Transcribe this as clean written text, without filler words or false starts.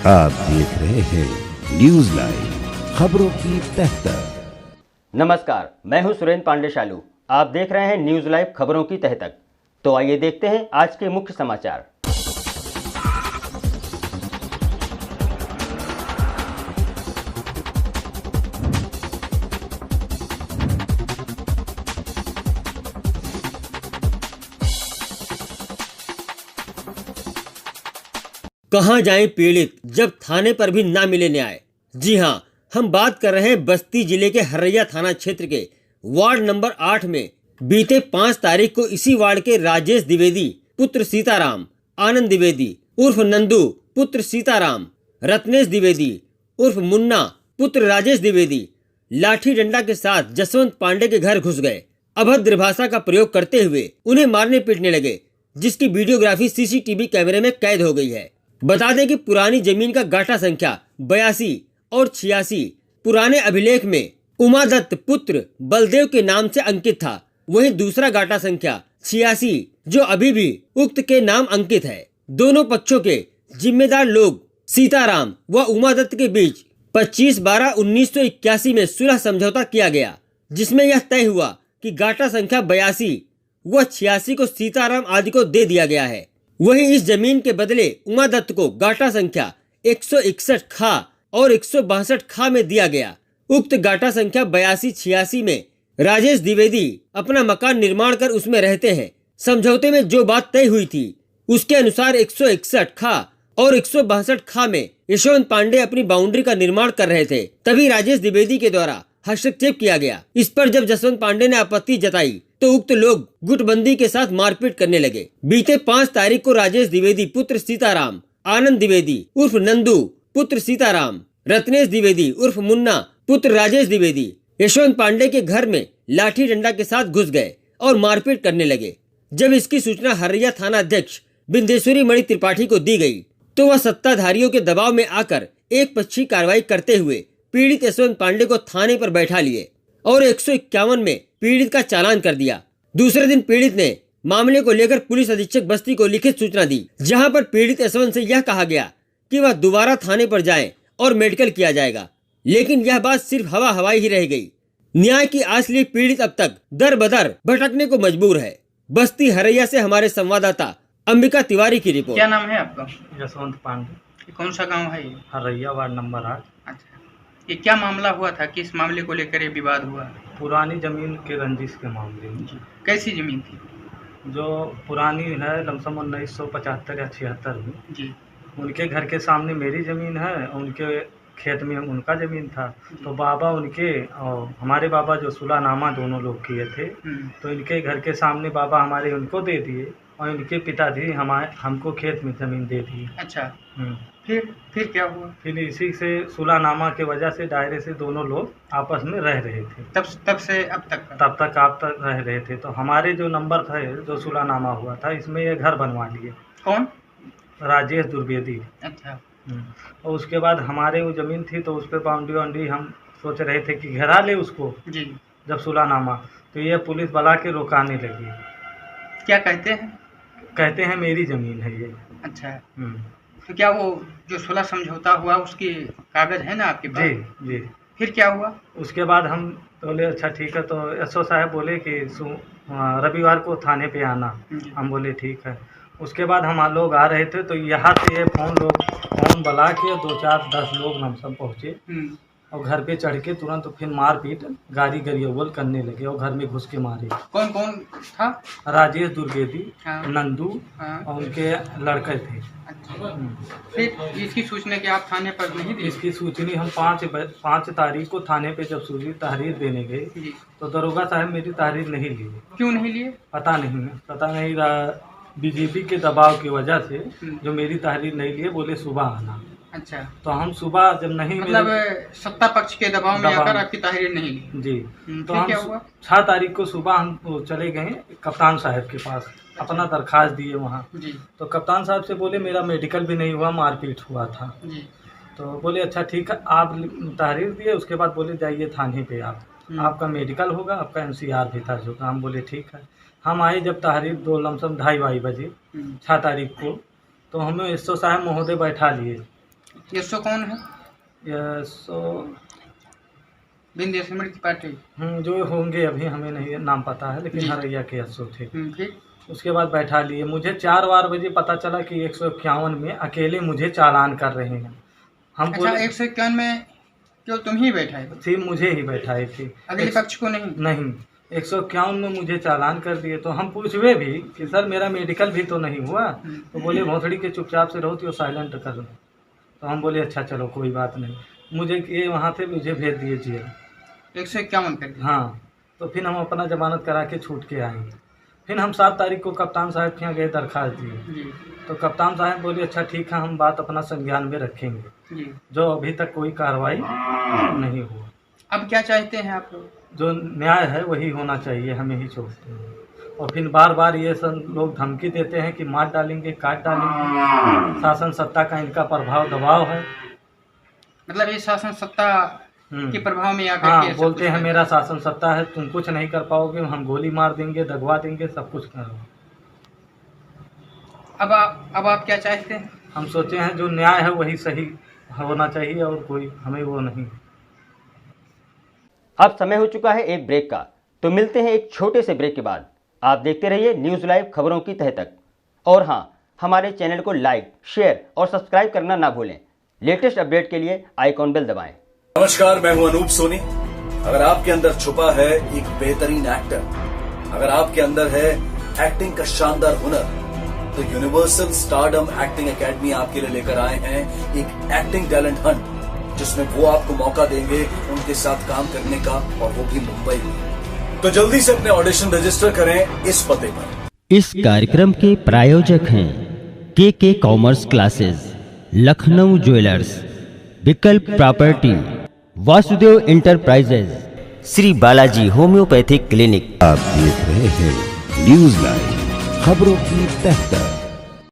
आप देख रहे हैं न्यूज लाइव खबरों की तह तक। नमस्कार, मैं हूं सुरेंद्र पांडे शालू। आप देख रहे हैं न्यूज लाइव खबरों की तह तक। तो आइए देखते हैं आज के मुख्य समाचार। कहां जाएं पीड़ित जब थाने पर भी ना मिले न्याय। जी हां, हम बात कर रहे हैं बस्ती जिले के हरैया थाना क्षेत्र के वार्ड नंबर 8 में बीते 5 तारीख को इसी वार्ड के राजेश द्विवेदी पुत्र सीताराम, आनंद द्विवेदी उर्फ नंदू पुत्र सीताराम, रत्नेश द्विवेदी उर्फ मुन्ना पुत्र राजेश द्विवेदी लाठी डंडा के साथ जसवंत पांडे के घर घुस गए। अभद्र भाषा का प्रयोग करते हुए उन्हें मारने पीटने लगे, जिसकी वीडियोग्राफी सीसीटीवी कैमरे में कैद हो गई है। बता दें कि पुरानी जमीन का गाटा संख्या 82 और 86 पुराने अभिलेख में उमादत्त पुत्र बलदेव के नाम से अंकित था। वहीं दूसरा गाटा संख्या 86 जो अभी भी उक्त के नाम अंकित है। दोनों पक्षों के जिम्मेदार लोग सीताराम व उमादत्त के बीच 25/12/1981 में सुलह समझौता किया गया, जिसमें यह तय हुआ कि गाटा संख्या 82 व 86 को सीताराम आदि को दे दिया गया है। वहीं इस जमीन के बदले उमादत्त को गाटा संख्या 161 खा और 162 खा में दिया गया। उक्त गाटा संख्या 82-86 में राजेश द्विवेदी अपना मकान निर्माण कर उसमें रहते हैं। समझौते में जो बात तय हुई थी उसके अनुसार 161 खा और 162 खा में यशवंत पांडे अपनी बाउंड्री का निर्माण कर रहे थे, तभी राजेश द्विवेदी के द्वारा हस्तक्षेप किया गया। इस पर जब जसवंत पांडे ने आपत्ति जताई तो उक्त लोग गुटबंदी के साथ मारपीट करने लगे। बीते 5 तारीख को राजेश द्विवेदी पुत्र सीताराम, आनंद द्विवेदी उर्फ नंदू पुत्र सीताराम, रत्नेश द्विवेदी उर्फ मुन्ना पुत्र राजेश द्विवेदी यशवंत पांडे के घर में लाठी डंडा के साथ घुस गए और मारपीट करने लगे। जब इसकी सूचना हरैया थाना अध्यक्ष बिंदेश्वरी मणि त्रिपाठी को दी गई तो वह सत्ताधारियों के दबाव में आकर एक पक्षी कार्रवाई करते हुए पीड़ित यशवंत पांडे को थाने पर बैठा लिए और 151 में पीड़ित का चालान कर दिया। दूसरे दिन पीड़ित ने मामले को लेकर पुलिस अधीक्षक बस्ती को लिखित सूचना दी, जहां पर पीड़ित यशवंत से यह कहा गया कि वह दोबारा थाने पर जाएं और मेडिकल किया जाएगा, लेकिन यह बात सिर्फ हवा हवाई ही रह गई। न्याय की आस लिए पीड़ित अब तक दर बदर भटकने को मजबूर है। बस्ती हरैया से हमारे संवाददाता अंबिका तिवारी की रिपोर्ट। क्या नाम है आपका? जसवंत पांडे। कौन सा गांव है ये? Haraiya ward number 8। अच्छा, ये क्या मामला हुआ था? किस मामले को लेकर ये विवाद हुआ? पुरानी जमीन के रंजिश के मामले में। कैसी जमीन थी? जो पुरानी है लमसम 1975 या 76 में जी। उनके घर के सामने मेरी ज़मीन है, उनके खेत में उनका ज़मीन था। तो बाबा उनके और हमारे बाबा जो सुलहनामा दोनों लोग किए थे, तो इनके घर के सामने बाबा हमारे उनको दे दिए और इनके पिताजी हमको खेत में ज़मीन दे दी। अच्छा, फिर क्या हुआ? फिर इसी से सुलहनामा के वजह से दायरे से दोनों लोग आपस में रह रहे थे। तब से अब तक? तब तक आप तक रह रहे थे। तो हमारे जो नंबर थे जो सुलहनामा हुआ था इसमें ये घर बनवा लिए। कौन? राजेश द्विवेदी। अच्छा। और उसके बाद हमारे वो ज़मीन थी तो उस पर बाउंड्री वाउंड्री हम सोच रहे थे कि घेरा ले उसको जी। जब सुलहनामा, तो ये पुलिस बुला के रोकाने लगी। क्या कहते हैं? कहते हैं मेरी ज़मीन है ये। अच्छा, तो क्या वो जो सुलह समझौता हुआ उसकी कागज है ना आपके पास? जी जी। फिर क्या हुआ? उसके बाद हम बोले अच्छा ठीक है। तो एसओ साहब बोले कि रविवार को थाने पे आना। हम बोले ठीक है। उसके बाद हम लोग आ रहे थे तो यहाँ से ये फोन बुला के 2-4-10 लोग हम सब पहुँचे और घर पे चढ़ के तुरंत फिर मारपीट गाड़ी गरियावल करने लगे और घर में घुस के मारे। कौन कौन था? राजेश द्विवेदी, हाँ। नंदू, हाँ। और उनके लड़के थे। अच्छा। फिर इसकी सूचना कि आप थाने पर नहीं दी? इसकी सूचनी हम 5 तारीख को थाने पे जब सूचना तहरीर देने गए तो दरोगा साहब मेरी तहरीर नहीं लिए। क्यों नहीं लिए? पता नहीं बीजेपी के दबाव की वजह से जो मेरी तहरीर नहीं लिए, बोले सुबह आना। अच्छा, तो हम सुबह जब नहीं मतलब सत्ता पक्ष के दबाव में आकर आपकी तहरीर नहीं ली? जी। तो फिर हम क्या हुआ? 6 तारीख को सुबह हम चले गए कप्तान साहब के पास, अपना दरखास्त दिए वहाँ। तो कप्तान साहब से बोले मेरा मेडिकल भी नहीं हुआ, मारपीट हुआ था। तो बोले अच्छा ठीक है, आप तहरीर दिए। उसके बाद बोले जाइए थाने पे आपका मेडिकल होगा, आपका MCR भी था जो। हम बोले ठीक है। हम आए जब तहरीर 2 लमसम 2:30 बजे 6 तारीख को, तो हमें एसओ साहब महोदय बैठा लिए ये शो कौन है? ये सो बिंदेश की पार्टी। जो होंगे अभी हमें नहीं नाम पता है, लेकिन हरैया के एसओ थे। ठीक। उसके बाद बैठा लिए, मुझे 4 बजे पता चला कि 151 में अकेले मुझे चालान कर रहे हैं। हम अच्छा, 151 में केवल तुम ही बैठाए थी, मुझे ही बैठाई थी, अगले पक्ष को नहीं? नहीं, 151 में मुझे चालान कर दिए। तो हम पूछवे भी कि सर मेरा मेडिकल भी तो नहीं हुआ। तो बोले भोसड़ी के चुपचाप से रहो तो साइलेंट कर दो। तो हम बोले अच्छा चलो कोई बात नहीं, मुझे ये वहाँ से मुझे भेज दिए जेल। 151 कर दिया? हाँ। तो फिर हम अपना जमानत करा के छूट के आएंगे। फिर हम 7 तारीख को कप्तान साहब के यहाँ गए, दरख्वास्त दिए। तो कप्तान साहब बोले अच्छा ठीक है, हम बात अपना संज्ञान में रखेंगे जी। जो अभी तक कोई कार्रवाई नहीं हुआ। अब क्या चाहते हैं आप लोग? जो न्याय है वही होना चाहिए, हमें ही सोचते हैं। और फिर बार बार ये सब लोग धमकी देते हैं कि मार डालेंगे, काट डालेंगे। शासन सत्ता का इनका प्रभाव दबाव है। मतलब ये शासन सत्ता के प्रभाव में आकर हाँ, के बोलते हैं मेरा शासन सत्ता है, तुम कुछ नहीं कर पाओगे, हम गोली मार देंगे, दगवा देंगे, सब कुछ करो। अब आप क्या चाहते हैं? हम सोचे हैं जो न्याय है वही सही होना चाहिए और कोई हमें वो नहीं। अब समय हो चुका है एक ब्रेक का, तो मिलते हैं एक छोटे से ब्रेक के बाद। आप देखते रहिए न्यूज़ लाइव खबरों की तह तक। और हाँ, हमारे चैनल को लाइक, शेयर और सब्सक्राइब करना ना भूलें। लेटेस्ट अपडेट के लिए आइकॉन बेल दबाएं। नमस्कार, मैं हूं अनूप सोनी। अगर आपके अंदर छुपा है एक बेहतरीन एक्टर, अगर आपके अंदर है एक्टिंग का शानदार हुनर, तो यूनिवर्सल स्टारडम एक्टिंग एकेडमी आपके लिए लेकर आए हैं एक एक्टिंग टैलेंट हंट, जिसमें वो आपको मौका देंगे उनके साथ काम करने का, और वो भी मुंबई में। तो जल्दी से अपने ऑडिशन रजिस्टर करें इस पते पर। इस कार्यक्रम के प्रायोजक हैं के कॉमर्स क्लासेस, लखनऊ ज्वेलर्स, विकल्प property, Vasudev enterprises, Shri Balaji homeopathic clinic. आप देख रहे हैं न्यूज़ लाइव खबरों की तह तक।